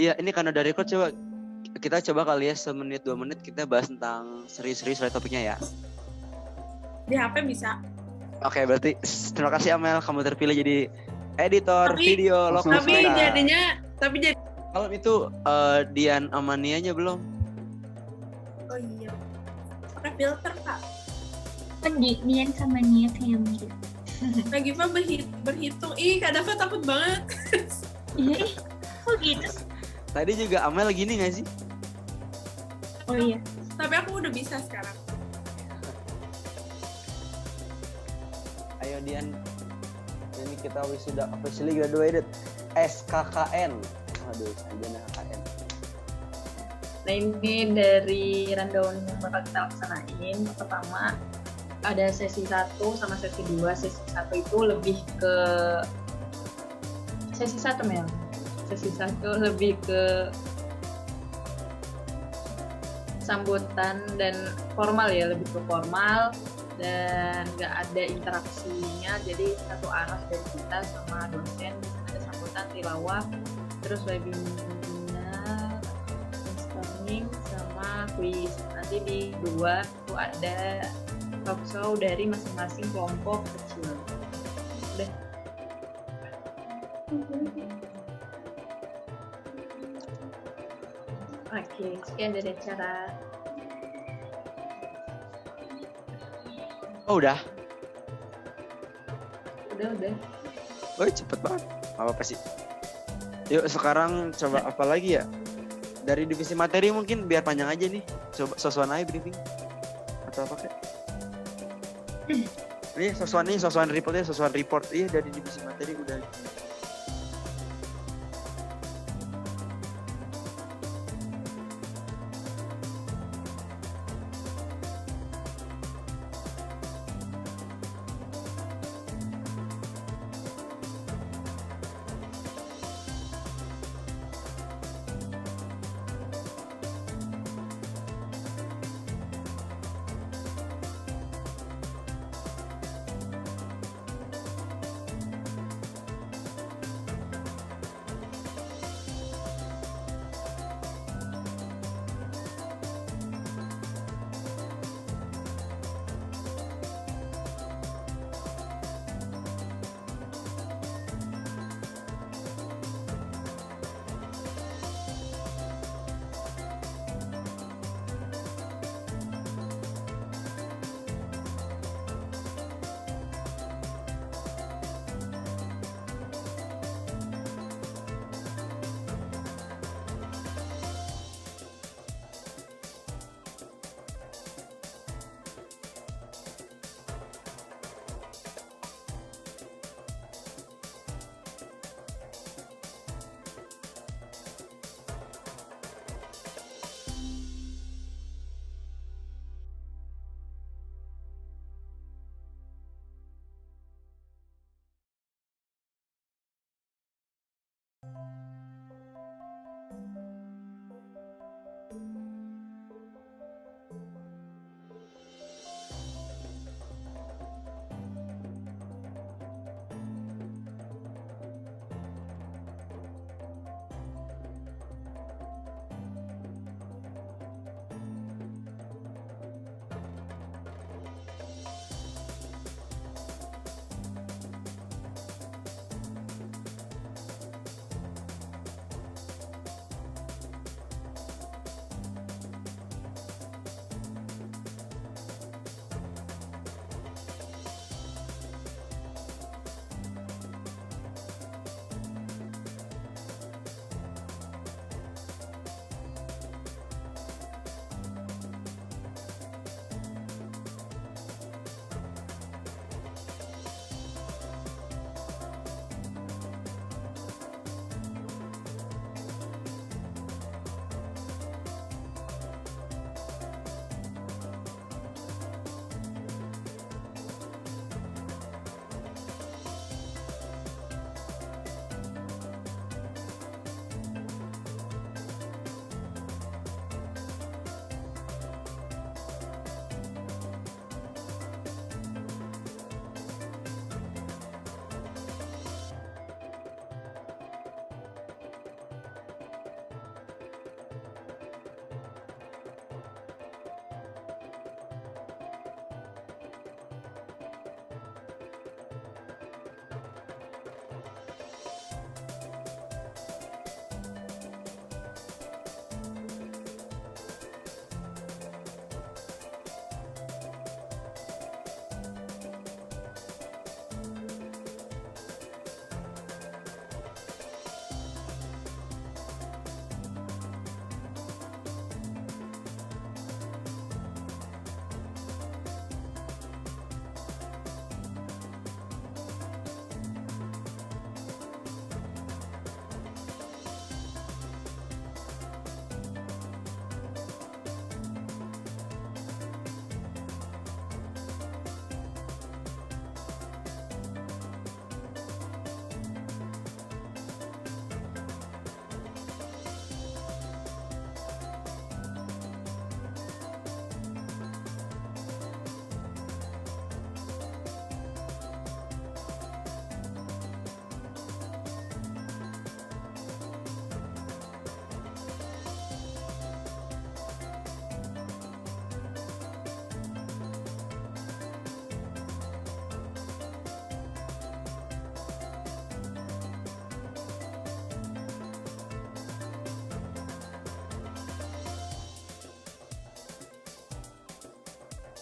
Iya, ini karena dari record coba kita coba kali ya 1-2 menit kita bahas tentang serius-serius topiknya ya. Di HP bisa. Oke, berarti terima kasih Amel, kamu terpilih jadi editor video lokal. Tapi jadi kalau itu Dian Amanianya belum. oh iya. Pakai filter, Kak. Nian sama Nia kayak mirip. Kak Giva berhitung. Ih, Kak Dava takut banget. Iya, kok gitu? Tadi juga Amel gini gak sih? Oh iya. Tapi aku udah bisa sekarang. Ayo Dian, ini kita sudah officially graduated SKKN. Aduh, sarjana KKN. Nah ini dari rundown yang bakal kita laksanain. Pertama ada sesi 1 sama sesi 2. Sesi 1 itu lebih ke sesi 1 Mel. Sesi 1 lebih ke sambutan dan formal ya, lebih ke formal dan nggak ada interaksinya, jadi satu arah dari kita sama dosen. Ada sambutan, tilawah, terus webinar, brainstorming sama quiz. Nanti di 2 itu ada talkshow dari masing-masing kelompok kecil. Udah. Oke, sekian dari acara. Oh udah? Udah. Oh cepet banget. Apa sih? Yuk sekarang coba apa lagi ya? Dari divisi materi mungkin biar panjang aja nih. Coba sosuan aja briefing. Atau apa kayak? Ini sosuan report. Iya dari divisi materi udah.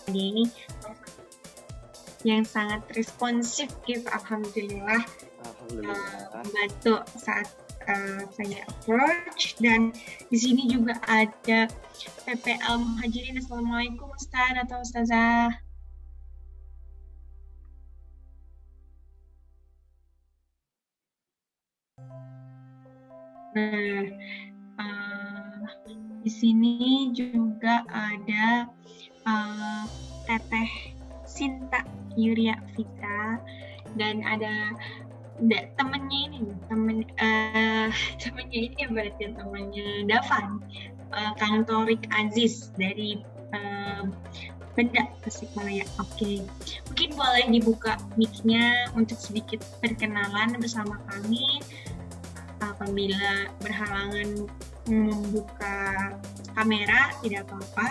dia ini yang sangat responsif gitu, alhamdulillah. Alhamdulillah. Membantu saat saya approach. Dan di sini juga ada PPL Muhajirin. Assalamualaikum Ustaz atau Ustazah. Nah, di sini juga ada Teteh Sinta Yuria Fitra, dan ada temennya ini, temennya ini berarti temennya Davan, Kang Torik Aziz dari Benda Tasikmalaya. Oke, mungkin boleh dibuka mic-nya untuk sedikit perkenalan bersama kami. Apabila berhalangan membuka kamera, tidak apa-apa.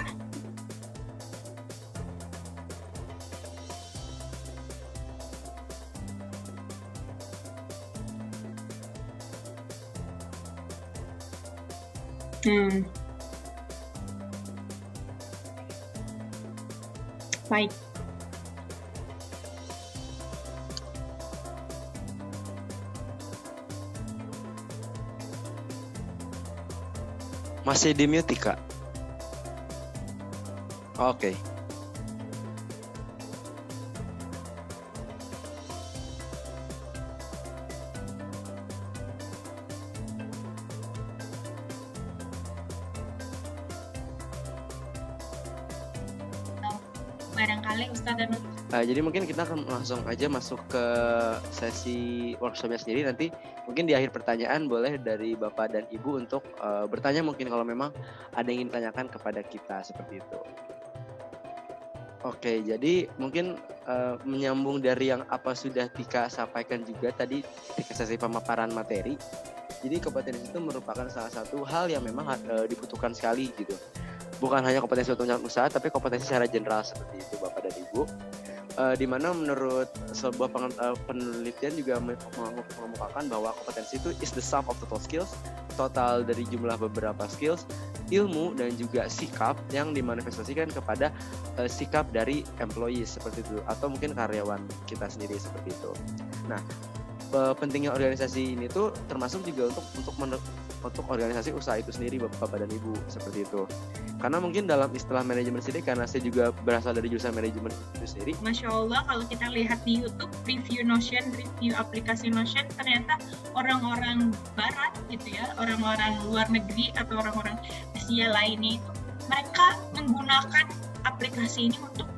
Baik. Masih di mute, Kak? Oke. Barangkali Ustadz dan Jadi mungkin kita akan langsung aja masuk ke sesi workshopnya sendiri. Nanti mungkin di akhir pertanyaan boleh dari Bapak dan Ibu untuk bertanya mungkin kalau memang ada yang ingin tanyakan kepada kita seperti itu. Oke, jadi mungkin menyambung dari yang apa sudah Tika sampaikan juga tadi ketika sesi pemaparan materi. Jadi kompetensi itu merupakan salah satu hal yang memang dibutuhkan sekali gitu. Bukan hanya kompetensi untuk menjalankan usaha, tapi kompetensi secara general seperti itu Bapak dan Ibu. Di mana menurut sebuah penelitian juga mengemukakan bahwa kompetensi itu is the sum of total skills, total dari jumlah beberapa skills, ilmu dan juga sikap yang dimanifestasikan kepada sikap dari employees seperti itu, atau mungkin karyawan kita sendiri seperti itu. Nah, pentingnya organisasi ini tuh termasuk juga untuk organisasi usaha itu sendiri Bapak dan Ibu seperti itu. Karena mungkin dalam istilah manajemen sendiri, karena saya juga berasal dari jurusan manajemen itu sendiri. Masya Allah, kalau kita lihat di YouTube review Notion, review aplikasi Notion, ternyata orang-orang Barat gitu ya, orang-orang luar negeri atau orang-orang Asia lainnya itu mereka menggunakan aplikasi ini untuk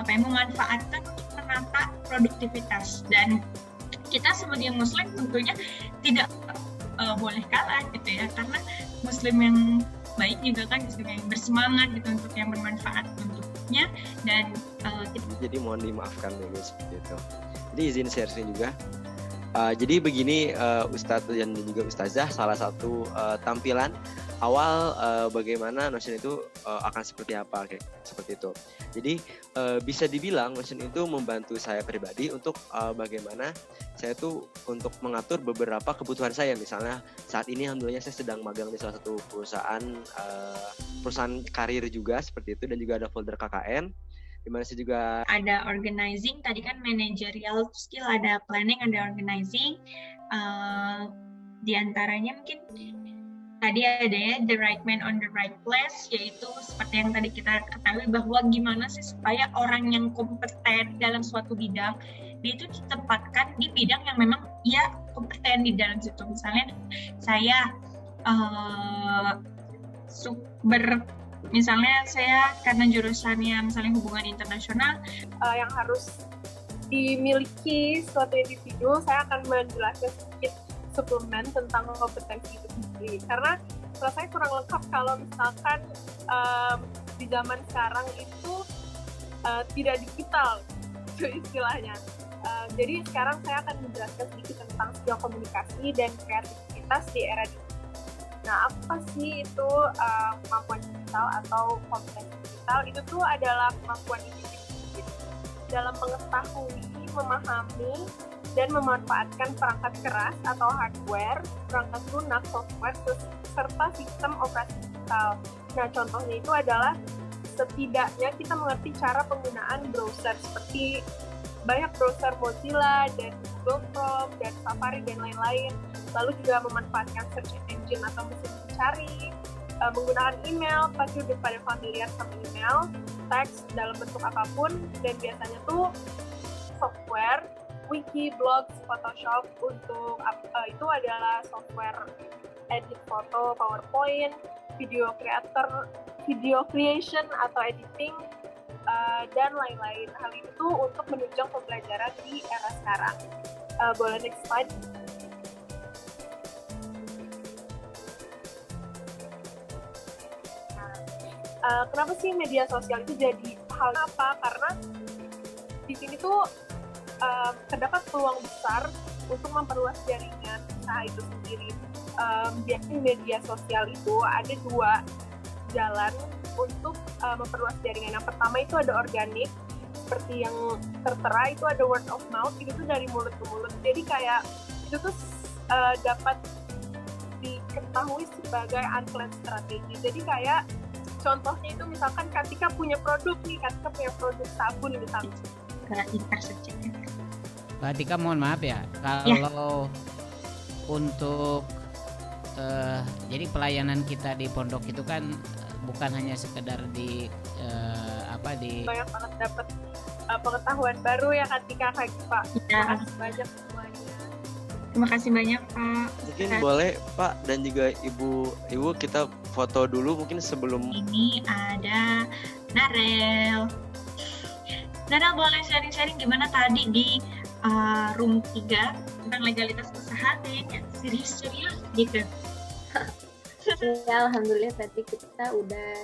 memanfaatkan untuk menata produktivitas. Dan kita sebagai Muslim tentunya tidak boleh kalah gitu ya, karena Muslim yang baik juga kan Muslim yang bersemangat gitu untuk yang bermanfaat untuknya. Dan jadi mohon dimaafkan dulu seperti itu. Jadi izin share screen juga. Jadi begini Ustadz dan juga Ustazah, salah satu tampilan awal bagaimana Notion itu akan seperti apa, kayak seperti itu. Jadi bisa dibilang Notion itu membantu saya pribadi untuk bagaimana saya tuh untuk mengatur beberapa kebutuhan saya. Misalnya saat ini alhamdulillah saya sedang magang di salah satu perusahaan karir juga seperti itu, dan juga ada folder KKN di mana saya juga ada organizing, tadi kan managerial skill, ada planning, ada organizing. Di antaranya mungkin tadi ada ya the right man on the right place, yaitu seperti yang tadi kita ketahui bahwa gimana sih supaya orang yang kompeten dalam suatu bidang dia itu ditempatkan di bidang yang memang ia kompeten di dalam situ. Misalnya saya misalnya saya karena jurusannya misalnya hubungan internasional, yang harus dimiliki suatu individu, saya akan menjelaskan sedikit suplemen tentang kompetensi itu sendiri. Karena menurut saya kurang lengkap kalau misalkan di zaman sekarang itu tidak digital, itu istilahnya. Jadi sekarang saya akan menjelaskan sedikit tentang skill komunikasi dan kreativitas di era digital. Nah, apa sih itu kemampuan digital atau kompetensi digital? Itu tuh adalah kemampuan individu dalam mengetahui, memahami, dan memanfaatkan perangkat keras atau hardware, perangkat lunak, software, serta sistem operasi digital. Nah, contohnya itu adalah setidaknya kita mengerti cara penggunaan browser seperti banyak browser Mozilla dan Google Chrome dan Safari dan lain-lain. Lalu juga memanfaatkan search engine atau mesin pencari, menggunakan email, pasti udah pada familiar sama email, teks dalam bentuk apapun, dan biasanya tuh software, wiki, blogs, Photoshop untuk itu adalah software edit foto, PowerPoint, video creation atau editing, dan lain-lain. Hal itu untuk menunjang pembelajaran di era sekarang. Boleh next slide. Kenapa sih media sosial itu jadi hal apa? Karena di sini tuh terdapat peluang besar untuk memperluas jaringan usaha itu sendiri. Biasanya media sosial itu ada dua jalan untuk memperluas jaringan. Yang pertama itu ada organik, seperti yang tertera itu ada word of mouth, itu tuh dari mulut ke mulut. Jadi kayak itu tuh dapat diketahui sebagai unplanned strategi. Jadi kayak contohnya itu misalkan Katika punya produk nih, Katika punya produk sabun misalnya. Mbak Tika, mohon maaf ya, kalau untuk jadi pelayanan kita di pondok itu kan bukan hanya sekedar di banyak banget dapat pengetahuan baru ya Katika, Kak Giva. Ya. Terima kasih banyak semuanya. Terima kasih banyak Pak. Mungkin boleh Pak dan juga Ibu kita foto dulu mungkin sebelum. Ini ada Narel. Narel boleh sharing-sharing gimana tadi di room 3 tentang legalitas usaha, kayaknya serius-serius gitu. Ya, alhamdulillah tadi kita udah